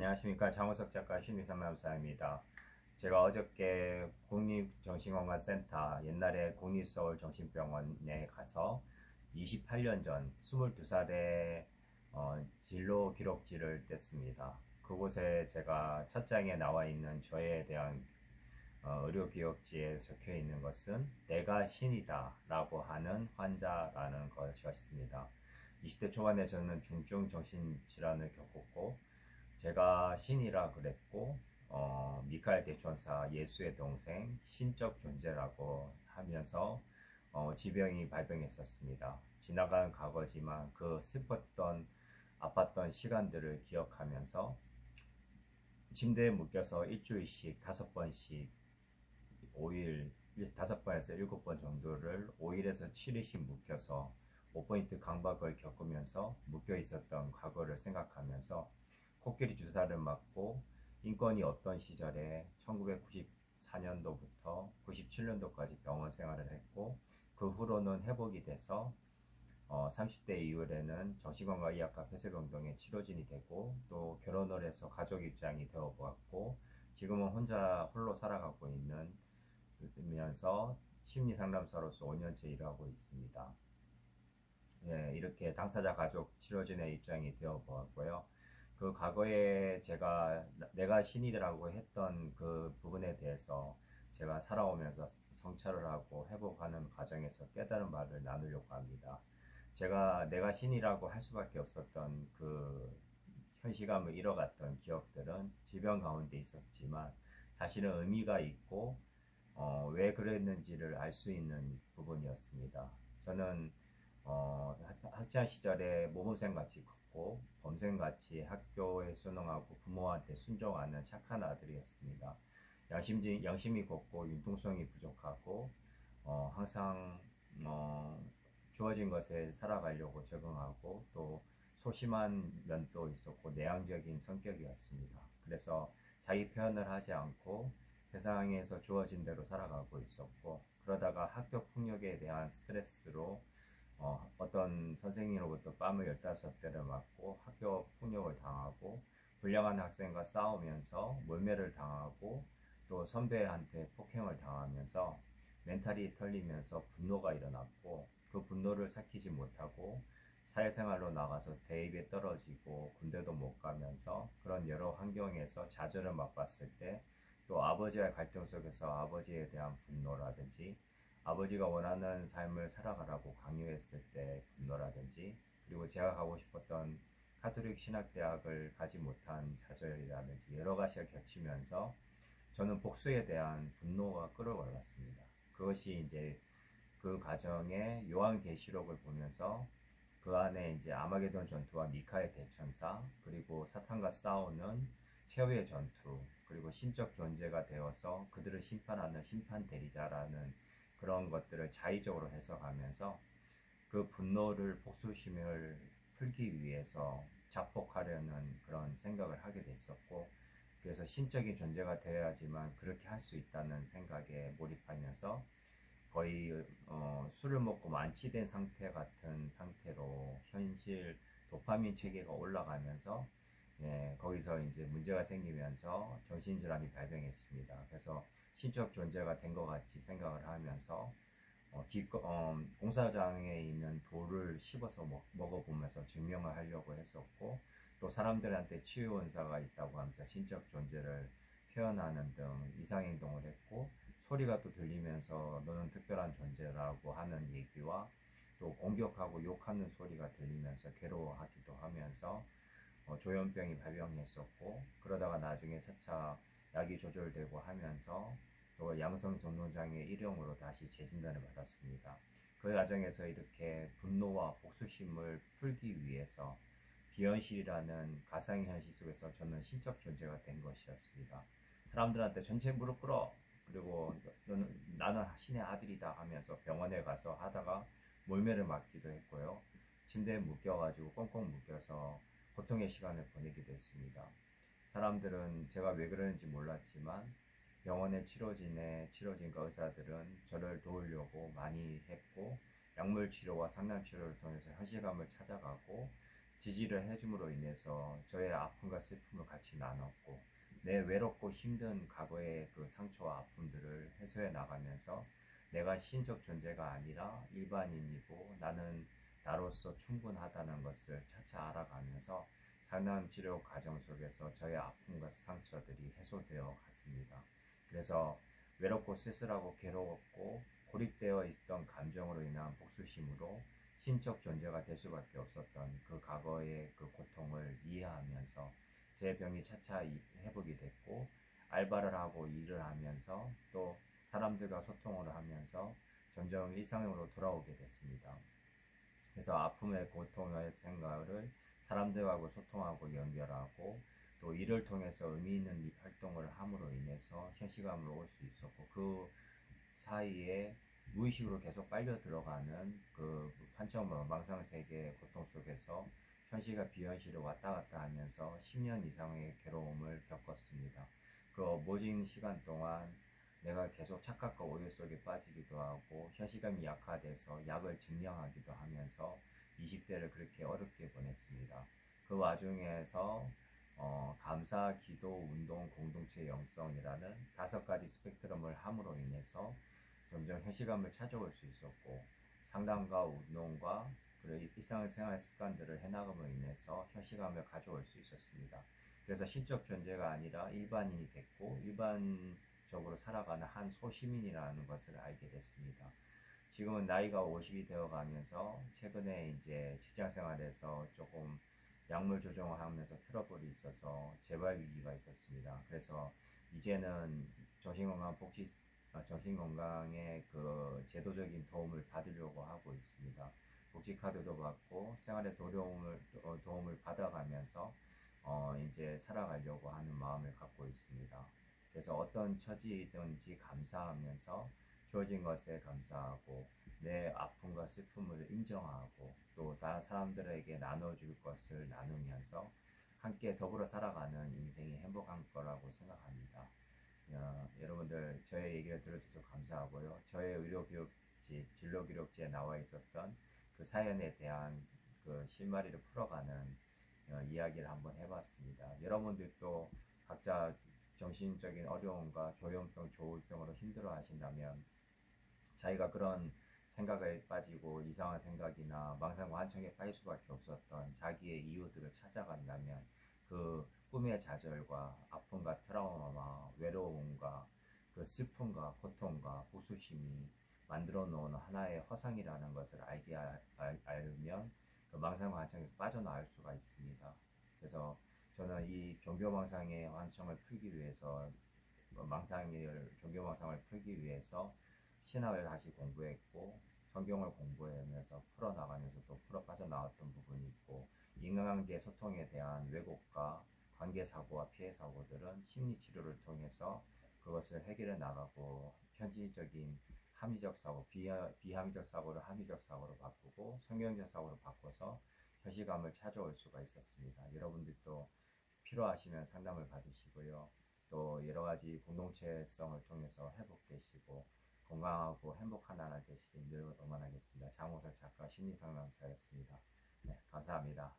안녕하십니까. 장호석 작가 심리상담사입니다. 제가 어저께 국립정신건강센터, 옛날에 국립서울정신병원에 가서 28년 전 22살에 진로 기록지를 뗐습니다. 그곳에 제가 첫 장에 나와 있는 저에 대한 의료 기록지에 적혀 있는 것은 내가 신이다 라고 하는 환자라는 것이었습니다. 20대 초반에 저는 중증 정신질환을 겪었고, 제가 신이라 그랬고, 미카엘 대천사, 예수의 동생, 신적 존재라고 하면서 지병이 발병했었습니다. 지나간 과거지만 그 슬펐던, 아팠던 시간들을 기억하면서 침대에 묶여서 일주일씩 5번씩 5일, 5번에서 7번 정도를 5일에서 7일씩 묶여서 5포인트 강박을 겪으면서 묶여 있었던 과거를 생각하면서 코끼리 주사를 맞고 인권이 없던 시절에 1994년도부터 97년도까지 병원 생활을 했고, 그 후로는 회복이 돼서 30대 이후에는 정신건강의학과 폐쇄병동에 치료진이 되고, 또 결혼을 해서 가족 입장이 되어보았고, 지금은 홀로 살아가고 있으면서 심리상담사로서 5년째 일하고 있습니다. 예, 이렇게 당사자 가족 치료진의 입장이 되어보았고요. 그 과거에 내가 신이라고 했던 그 부분에 대해서 제가 살아오면서 성찰을 하고 회복하는 과정에서 깨달은 말을 나누려고 합니다. 제가 내가 신이라고 할 수밖에 없었던 그 현시감을 잃어갔던 기억들은 질병 가운데 있었지만 사실은 의미가 있고 왜 그랬는지를 알 수 있는 부분이었습니다. 저는 학창 시절에 모범생 같이 컸고 범생 같이 학교에 순응하고 부모한테 순종하는 착한 아들이었습니다. 양심이 곱고 융통성이 부족하고 항상 주어진 것에 살아가려고 적응하고, 또 소심한 면도 있었고 내향적인 성격이었습니다. 그래서 자기 표현을 하지 않고 세상에서 주어진 대로 살아가고 있었고, 그러다가 학교 폭력에 대한 스트레스로 어떤 선생님으로부터 뺨을 15대를 맞고 학교 폭력을 당하고, 불량한 학생과 싸우면서 몰매를 당하고, 또 선배한테 폭행을 당하면서 멘탈이 털리면서 분노가 일어났고, 그 분노를 삭히지 못하고 사회생활로 나가서 대입에 떨어지고 군대도 못 가면서 그런 여러 환경에서 좌절을 맛봤을 때, 또 아버지와의 갈등 속에서 아버지에 대한 분노라든지, 아버지가 원하는 삶을 살아가라고 강요했을 때 분노라든지, 그리고 제가 가고 싶었던 카톨릭 신학대학을 가지 못한 좌절이라든지 여러 가지가 겹치면서 저는 복수에 대한 분노가 끌어올랐습니다. 그것이 이제 그 과정에 요한계시록을 보면서 그 안에 이제 아마게돈 전투와 미카엘 대천사, 그리고 사탄과 싸우는 최후의 전투, 그리고 신적 존재가 되어서 그들을 심판하는 심판 대리자라는 그런 것들을 자의적으로 해석하면서 그 분노를, 복수심을 풀기 위해서 자폭하려는 그런 생각을 하게 됐었고, 그래서 신적인 존재가 되어야지만 그렇게 할 수 있다는 생각에 몰입하면서 거의 술을 먹고 만취된 상태 같은 상태로 현실 도파민 체계가 올라가면서, 예, 거기서 이제 문제가 생기면서 정신질환이 발병했습니다. 그래서 신적 존재가 된 것 같이 생각을 하면서 공사장에 있는 돌을 씹어서 먹어보면서 증명을 하려고 했었고, 또 사람들한테 치유 은사가 있다고 하면서 신적 존재를 표현하는 등 이상행동을 했고, 소리가 또 들리면서 너는 특별한 존재라고 하는 얘기와, 또 공격하고 욕하는 소리가 들리면서 괴로워하기도 하면서 조현병이 발병했었고, 그러다가 나중에 차차 약이 조절되고 하면서 또 양성 정론장애 1형으로 다시 재진단을 받았습니다. 그 과정에서 이렇게 분노와 복수심을 풀기 위해서 비현실이라는 가상의 현실 속에서 저는 신적 존재가 된 것이었습니다. 사람들한테 전체 무릎 꿇어, 그리고 나는 신의 아들이다 하면서 병원에 가서 하다가 몰매를 맞기도 했고요. 침대에 묶여가지고 꽁꽁 묶여서 고통의 시간을 보내기도 했습니다. 사람들은 제가 왜 그러는지 몰랐지만 병원의 치료진과 의사들은 저를 도우려고 많이 했고, 약물 치료와 상담 치료를 통해서 현실감을 찾아가고, 지지를 해줌으로 인해서 저의 아픔과 슬픔을 같이 나눴고 내 외롭고 힘든 과거의 그 상처와 아픔들을 해소해 나가면서 내가 신적 존재가 아니라 일반인이고 나는 나로서 충분하다는 것을 차차 알아가면서 상담 치료 과정 속에서 저의 아픔과 상처들이 해소되어 갔습니다. 그래서 외롭고 쓸쓸하고 괴로웠고 고립되어 있던 감정으로 인한 복수심으로 신적 존재가 될 수밖에 없었던 그 과거의 그 고통을 이해하면서 제 병이 차차 회복이 됐고 알바를 하고 일을 하면서 또 사람들과 소통을 하면서 점점 일상으로 돌아오게 됐습니다. 그래서 아픔의 고통의 생각을 사람들하고 소통하고 연결하고 또 일을 통해서 의미 있는 활동을 함으로 인해서 현실감을 올 수 있었고 그 사이에 무의식으로 계속 빨려 들어가는 그 판처 망상세계의 고통 속에서 현실과 비현실을 왔다 갔다 하면서 10년 이상의 괴로움을 겪었습니다. 그 모진 시간 동안 내가 계속 착각과 오해 속에 빠지기도 하고 현실감이 약화돼서 약을 증량하기도 하면서 20대를 그렇게 어렵게 보냈습니다. 그 와중에서 감사, 기도, 운동, 공동체 영성이라는 5가지 스펙트럼을 함으로 인해서 점점 현실감을 찾아올 수 있었고 상담과 운동과 그리고 일상생활 습관들을 해나감으로 인해서 현실감을 가져올 수 있었습니다. 그래서 신적 존재가 아니라 일반인이 됐고 일반적으로 살아가는 한 소시민이라는 것을 알게 됐습니다. 지금은 나이가 50이 되어 가면서 최근에 이제 직장 생활에서 조금 약물 조정을 하면서 트러블이 있어서 재발 위기가 있었습니다. 그래서 이제는 정신건강의 그 제도적인 도움을 받으려고 하고 있습니다. 복지카드도 받고 생활에 도움을 받아가면서 이제 살아가려고 하는 마음을 갖고 있습니다. 그래서 어떤 처지든지 감사하면서 주어진 것에 감사하고 내 아픔과 슬픔을 인정하고 또 다른 사람들에게 나눠줄 것을 나누면서 함께 더불어 살아가는 인생이 행복한 거라고 생각합니다. 여러분들 저의 얘기를 들어주셔서 감사하고요. 저의 의료기록지, 진로기록지에 나와 있었던 그 사연에 대한 그 실마리를 풀어가는 이야기를 한번 해봤습니다. 여러분들도 각자 정신적인 어려움과 조현병, 조울병으로 힘들어 하신다면 자기가 그런 생각에 빠지고 이상한 생각이나 망상과 한청에 빠질 수밖에 없었던 자기의 이유들을 찾아간다면 그 꿈의 좌절과 아픔과 트라우마와 외로움과 그 슬픔과 고통과 보수심이 만들어 놓은 하나의 허상이라는 것을 알면 그 망상과 환청에서 빠져나올 수가 있습니다. 그래서 저는 이 종교망상의 환청을 풀기 위해서 종교망상을 풀기 위해서 신학을 다시 공부했고 성경을 공부하면서 풀어나가면서 또 풀어 빠져나왔던 부분이 있고 인간관계 소통에 대한 왜곡과 관계사고와 피해사고들은 심리치료를 통해서 그것을 해결해 나가고 현실적인 합리적 사고, 비합리적 사고를 합리적 사고로 바꾸고 성경적 사고로 바꿔서 현실감을 찾아올 수가 있었습니다. 여러분들도 필요하시면 상담을 받으시고요. 또 여러 가지 공동체성을 통해서 회복되시고 건강하고 행복한 나라 되시길 늘 응원하겠습니다. 장호석 작가 심리상담사였습니다. 네, 감사합니다.